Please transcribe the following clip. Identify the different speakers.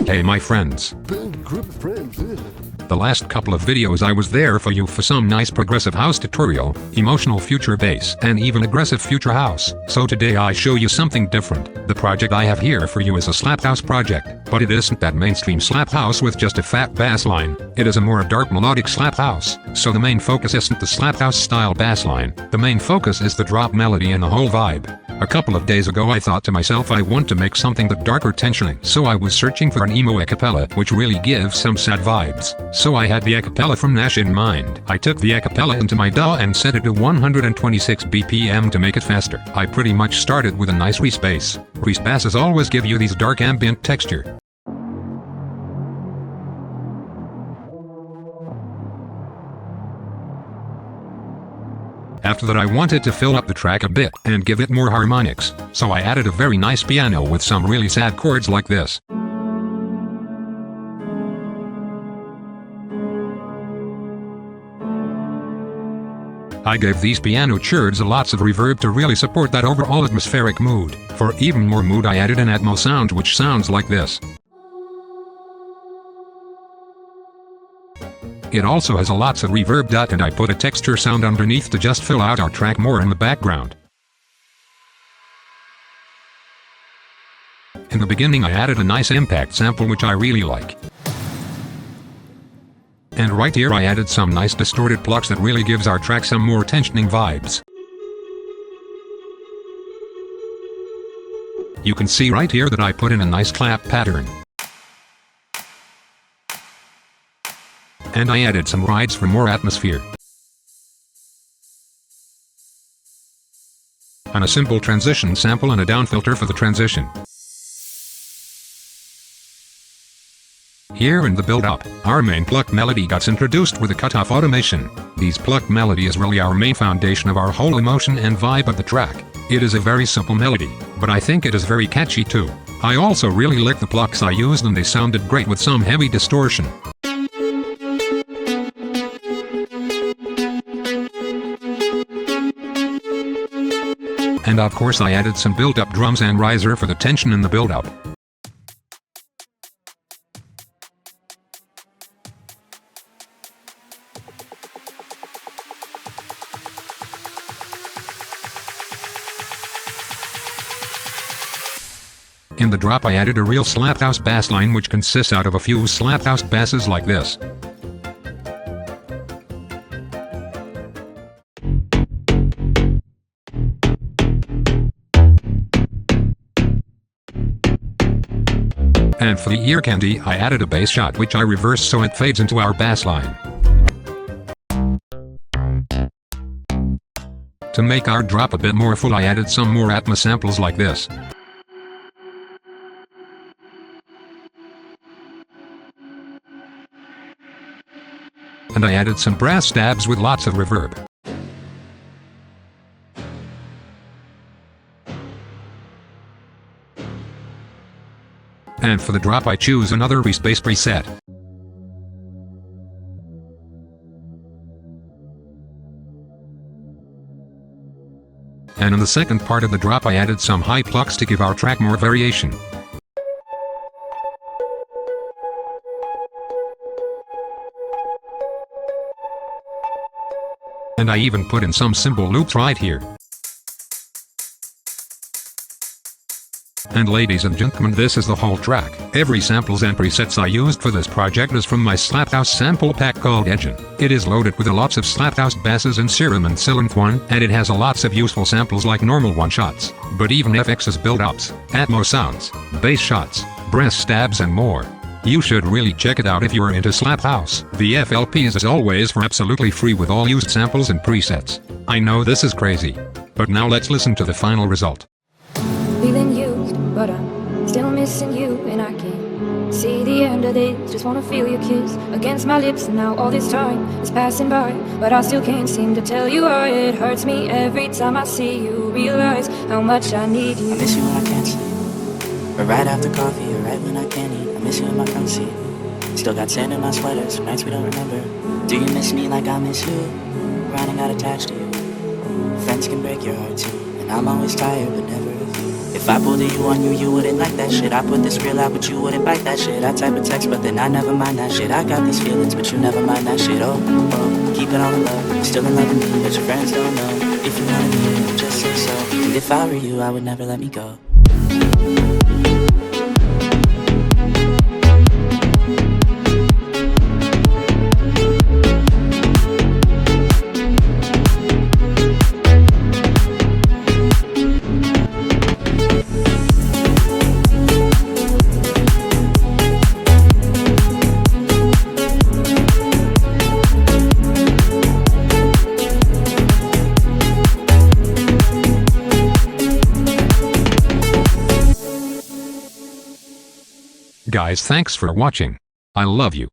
Speaker 1: Hey my friends. The last couple of videos I was there for you for some nice progressive house tutorial, emotional future bass, and even aggressive future house. So today I show you something different. The project I have here for you is a slap house project, but it isn't that mainstream slap house with just a fat bass line. It is a more dark melodic slap house. So the main focus isn't the slap house style bass line. The main focus is the drop melody and the whole vibe. A couple of days ago I thought to myself I want to make something that darker tensioning, so I was searching for an emo acapella which really gives some sad vibes. So I had the acapella from Nash in mind. I took the acapella into my DAW and set it to 126 BPM to make it faster. I pretty much started with a nice Reese bass. Reese basses always give you these dark ambient texture. After that I wanted to fill up the track a bit and give it more harmonics, so I added a very nice piano with some really sad chords like this. I gave these piano chords lots of reverb to really support that overall atmospheric mood. For even more mood I added an Atmo sound which sounds like this. It also has a lots of reverb. And I put a texture sound underneath to just fill out our track more in the background. In the beginning I added a nice impact sample which I really like. And right here I added some nice distorted plucks that really gives our track some more tensioning vibes. You can see right here that I put in a nice clap pattern. And I added some rides for more atmosphere. And a simple transition sample and a down filter for the transition. Here in the build-up, our main pluck melody gets introduced with a cutoff automation. These pluck melody is really our main foundation of our whole emotion and vibe of the track. It is a very simple melody, but I think it is very catchy too. I also really like the plucks I used and they sounded great with some heavy distortion. And of course I added some build-up drums and riser for the tension in the build-up. In the drop I added a real slap house bass line which consists out of a few slap house basses like this. And for the ear candy I added a bass shot which I reversed so it fades into our bass line. To make our drop a bit more full I added some more Atmo samples like this. And I added some brass stabs with lots of reverb. And for the drop I choose another Reese bass preset. And in the second part of the drop I added some high plucks to give our track more variation. And I even put in some cymbal loops right here. And ladies and gentlemen, this is the whole track. Every samples and presets I used for this project is from my slap house sample pack called Engine. It is loaded with lots of slap house basses in Serum and Synth 1, and it has lots of useful samples like normal one-shots, but even FX's build-ups, Atmo sounds, bass shots, brass stabs and more. You should really check it out if you are into slap house. The FLP is as always for absolutely free with all used samples and presets. I know this is crazy, but now let's listen to the final result.
Speaker 2: Feeling used, but I'm still missing you, and I can't see the end of this. Just wanna feel your kiss against my lips, and now all this time is passing by, but I still can't seem to tell you why. It hurts me every time I see you, realize how much I need you.
Speaker 3: I miss you when I can't sleep, or right after coffee, or right when I can't eat. I miss you in my front seat, still got sand in my sweater, some nights we don't remember. Do you miss me like I miss you? Grinding got attached to you. Friends can break your heart too, and I'm always tired but never of you. If If I pulled a you on you, you wouldn't like that shit. I put this real out, but you wouldn't bite that shit. I type a text, but then I never mind that shit. I got these feelings, but you never mind that shit. Oh, oh, keep it all in love. You're still in love with me, but your friends don't know. If you wanna be here, just say so. And if I were you, I would never let me go.
Speaker 1: Guys, thanks for watching. I love you.